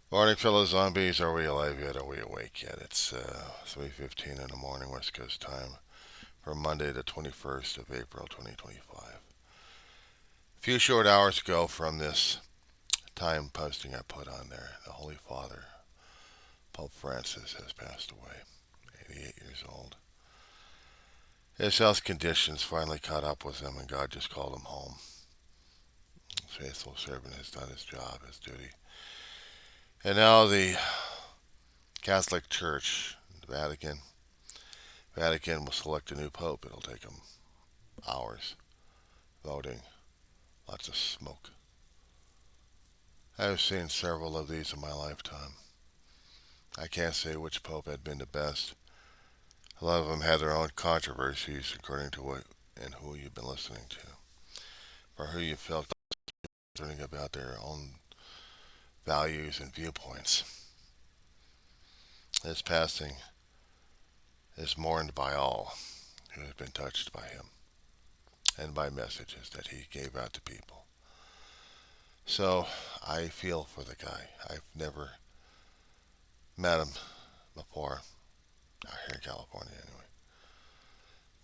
Morning, fellow zombies. Are we alive yet? Are we awake yet? It's 3:15 in the morning, West Coast time, for Monday, the 21st of April, 2025. A few short hours ago from this time posting I put on there, the Holy Father, Pope Francis, has passed away, 88 years old. His health conditions finally caught up with him, and God just called him home. His faithful servant has done his job, his duty. And now the Catholic Church, the Vatican will select a new pope. It'll take them hours voting, lots of smoke. I've seen several of these in my lifetime. I can't say which pope had been the best. A lot of them had their own controversies according to what and who you've been listening to, or who you felt learning about their own values and viewpoints. His passing is mourned by all who have been touched by him and by messages that he gave out to people. So I feel for the guy. I've never met him before, out here in California anyway.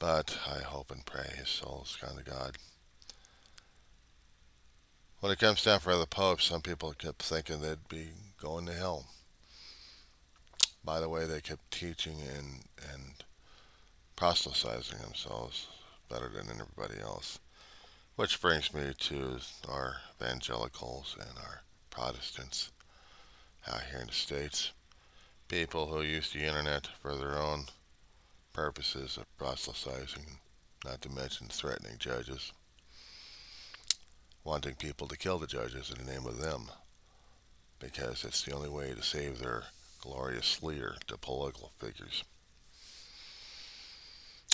But I hope and pray his soul's gone to God. When it comes time for the Pope, some people kept thinking they'd be going to hell. By the way, they kept teaching and proselytizing themselves better than everybody else. Which brings me to our evangelicals and our Protestants out here in the States. People who use the internet for their own purposes of proselytizing, not to mention threatening judges, wanting people to kill the judges in the name of them, because it's the only way to save their glorious leader, the political figures.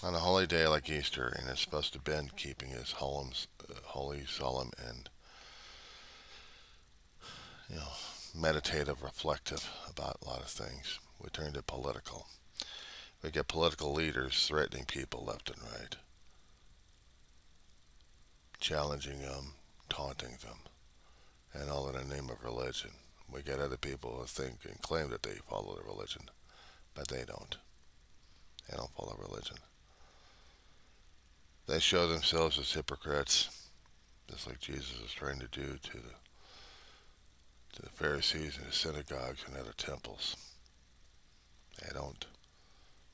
On a holy day like Easter, and it's supposed to be keeping his holy, solemn, and you know, meditative, reflective about a lot of things, we turn to political. We get political leaders threatening people left and right, challenging them, taunting them, and all in the name of religion. We get other people who think and claim that they follow the religion, but they don't. They don't follow religion. They show themselves as hypocrites, just like Jesus is trying to do to the Pharisees and the synagogues and other temples. They don't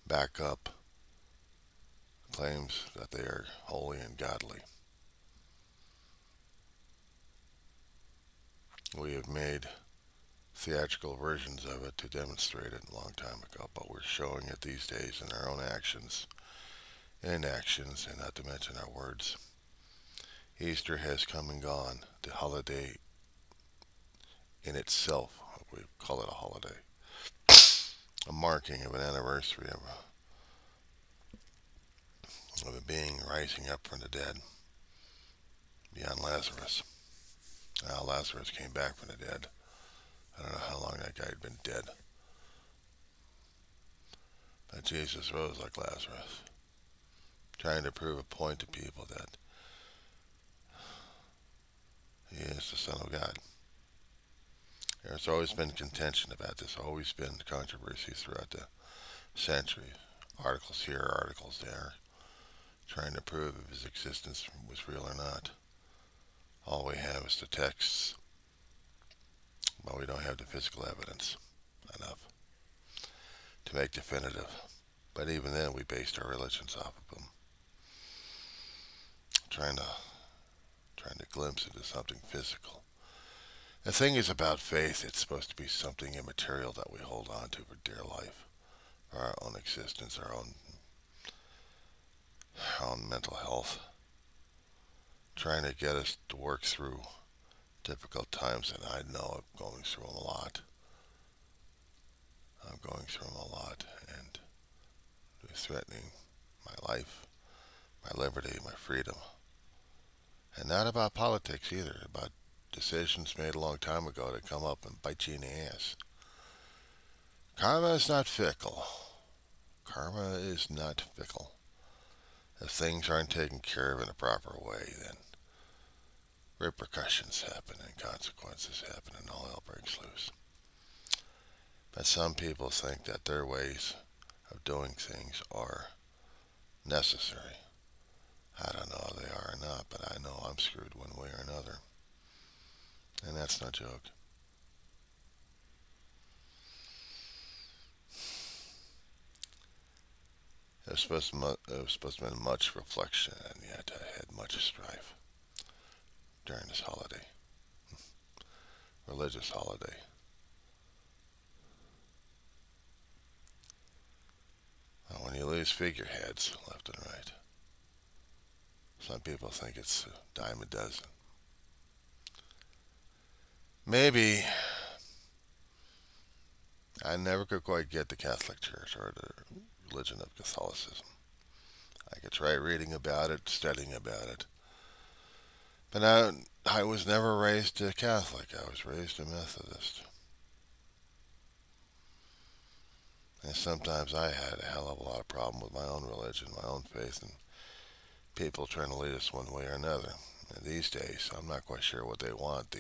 back up claims that they are holy and godly. We have made theatrical versions of it to demonstrate it a long time ago, but we're showing it these days in our own actions, inactions, and not to mention our words. Easter has come and gone. The holiday in itself, we call it a holiday, a marking of an anniversary of a being rising up from the dead beyond Lazarus. Now, Lazarus came back from the dead. I don't know how long that guy had been dead, but Jesus rose like Lazarus, trying to prove a point to people that he is the Son of God. There's always been contention about this, always been controversy throughout the centuries. Articles here, articles there, trying to prove if his existence was real or not. All we have is the texts, but we don't have the physical evidence enough to make definitive. But even then, we based our religions off of them, trying to glimpse into something physical. The thing is about faith, it's supposed to be something immaterial that we hold on to for dear life, for our own existence, our own mental health, trying to get us to work through difficult times, and I know I'm going through them a lot. I'm going through them a lot, and they're threatening my life, my liberty, my freedom. And not about politics either, about decisions made a long time ago that come up and bite you in the ass. Karma is not fickle. Karma is not fickle. If things aren't taken care of in a proper way, then repercussions happen and consequences happen and all hell breaks loose. But some people think that their ways of doing things are necessary. I don't know if they are or not, but I know I'm screwed one way or another. And that's no joke. It was supposed to be much reflection, and yet I had much strife during this holiday, religious holiday. When you lose figureheads left and right, some people think it's a dime a dozen. Maybe I never could quite get the Catholic Church or the religion of Catholicism. I could try reading about it, studying about it. But I was never raised a Catholic. I was raised a Methodist. And sometimes I had a hell of a lot of problem with my own religion, my own faith, and people trying to lead us one way or another. And these days, I'm not quite sure what they want.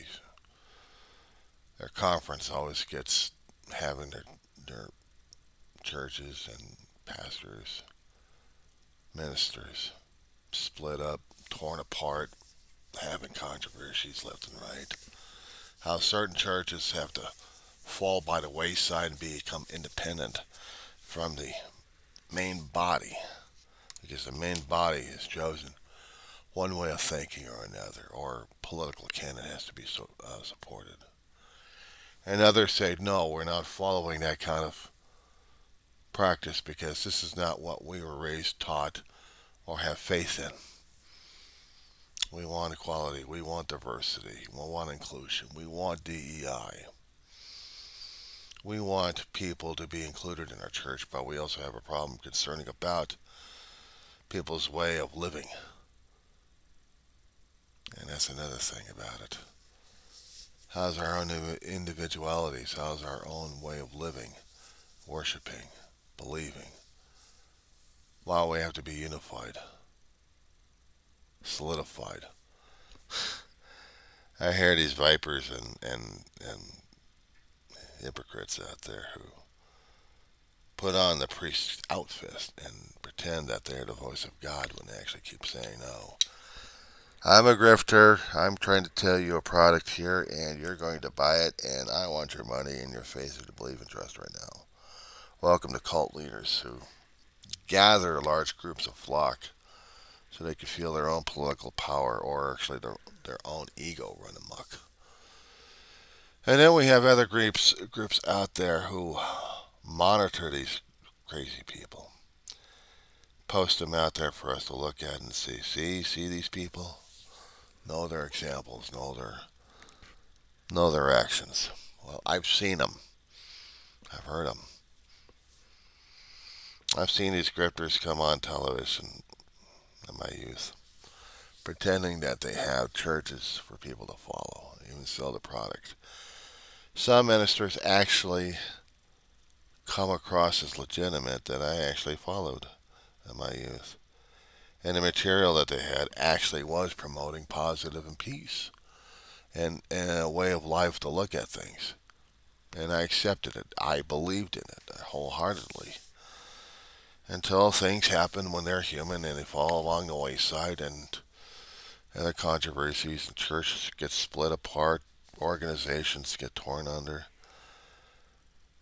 Their conference always gets having their churches and pastors, ministers split up, torn apart, having controversies left and right. How certain churches have to fall by the wayside and become independent from the main body because the main body has chosen one way of thinking or another, or political candidate has to be supported. And others say, no, we're not following that kind of practice because this is not what we were raised, taught, or have faith in. We want equality. We want diversity. We want inclusion. We want DEI. We want people to be included in our church, but we also have a problem concerning about people's way of living. And that's another thing about it. How's our own individualities? How's our own way of living, worshiping, believing? Why we have to be unified, solidified. I hear these vipers and hypocrites out there who put on the priest's outfit and pretend that they're the voice of God when they actually keep saying no. I'm a grifter. I'm trying to tell you a product here, and you're going to buy it, and I want your money and your faith to believe and trust right now. Welcome to cult leaders who gather large groups of flock so they can feel their own political power or actually their own ego run amok. And then we have other groups out there who monitor these crazy people, post them out there for us to look at and see these people, know their examples, know their actions. Well, I've seen them. I've heard them. I've seen these grifters come on television in my youth, pretending that they have churches for people to follow, even sell the product. Some ministers actually come across as legitimate that I actually followed in my youth. And the material that they had actually was promoting positive and peace and a way of life to look at things. And I accepted it. I believed in it wholeheartedly. Until things happen when they're human and they fall along the wayside and other controversies and churches get split apart, organizations get torn under.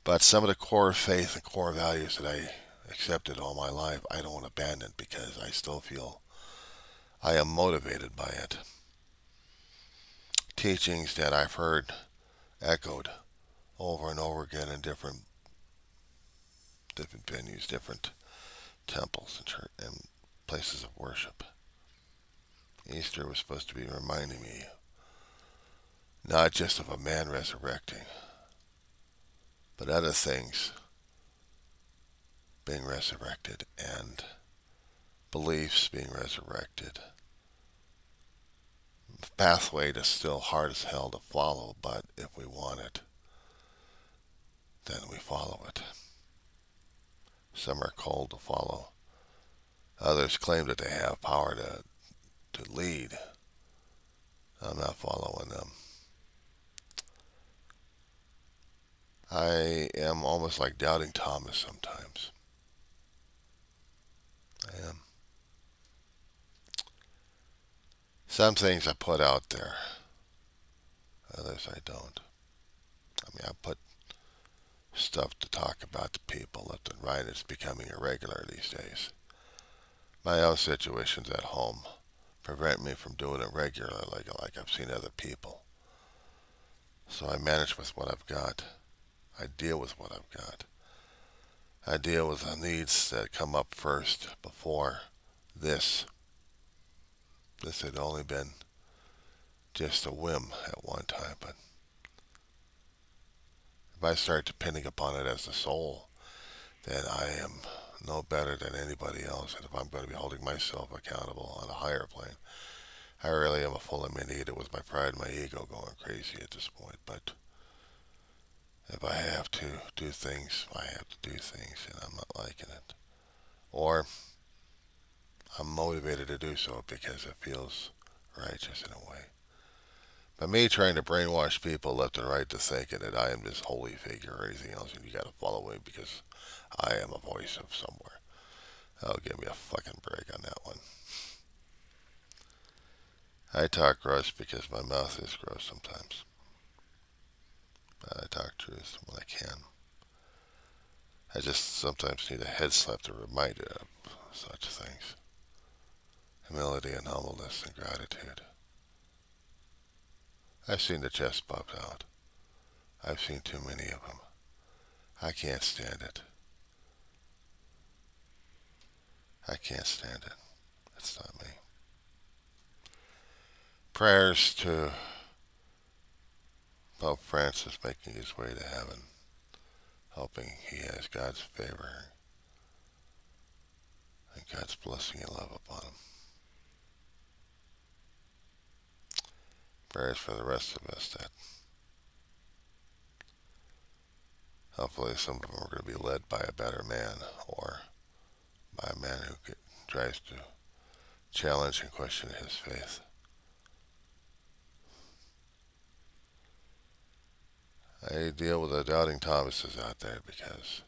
But some of the core faith and core values that I accepted all my life, I don't abandon because I still feel I am motivated by it. Teachings that I've heard echoed over and over again in different venues, different temples and church and places of worship. Easter was supposed to be reminding me not just of a man resurrecting, but other things being resurrected and beliefs being resurrected. The pathway that's still hard as hell to follow, but if we want it, then we follow it. Some are called to follow. Others claim that they have power to lead. I'm not following them. I am almost like doubting Thomas sometimes. I am. Some things I put out there, others I don't. I mean, I put stuff to talk about to people left and right. It's becoming irregular these days. My own situations at home prevent me from doing it regularly like I've seen other people. So I manage with what I've got. I deal with what I've got. I deal with the needs that come up first before this. This had only been just a whim at one time, but if I start depending upon it as the soul, then I am no better than anybody else. And if I'm going to be holding myself accountable on a higher plane, I really am a full idiot with my pride and my ego going crazy at this point. But if I have to do things, I have to do things, and I'm not liking it. Or I'm motivated to do so because it feels righteous in a way. But me trying to brainwash people left and right to thinking that I am this holy figure or anything else, and you got to follow me because I am a voice of somewhere. Oh, give me a fucking break on that one. I talk gross because my mouth is gross sometimes. But I talk truth when I can. I just sometimes need a head slap to remind you of such things. Humility and humbleness and gratitude. I've seen the chest popped out. I've seen too many of them. I can't stand it. I can't stand it. It's not me. Prayers to Pope Francis making his way to heaven, hoping he has God's favor and God's blessing and love upon him. Prayers for the rest of us that hopefully some of them are going to be led by a better man or by a man who tries to challenge and question his faith. I deal with the doubting Thomases out there because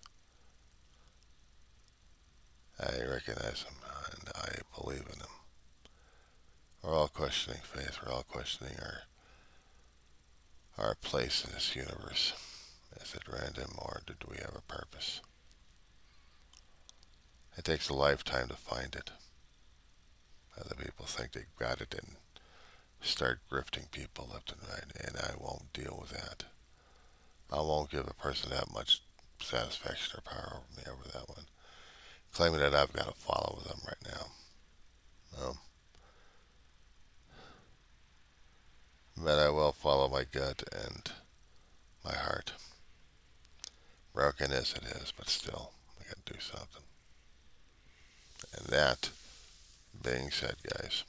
I recognize them and I believe in them. We're all questioning faith. We're all questioning our place in this universe. Is it random or did we have a purpose? It takes a lifetime to find it. Other people think they've got it and start grifting people left and right, and I won't deal with that. I won't give a person that much satisfaction or power over me over that one. Claiming that I've got to follow them right now. No. But I will follow my gut and my heart. Broken as it is, but still, I gotta do something. And that being said, guys,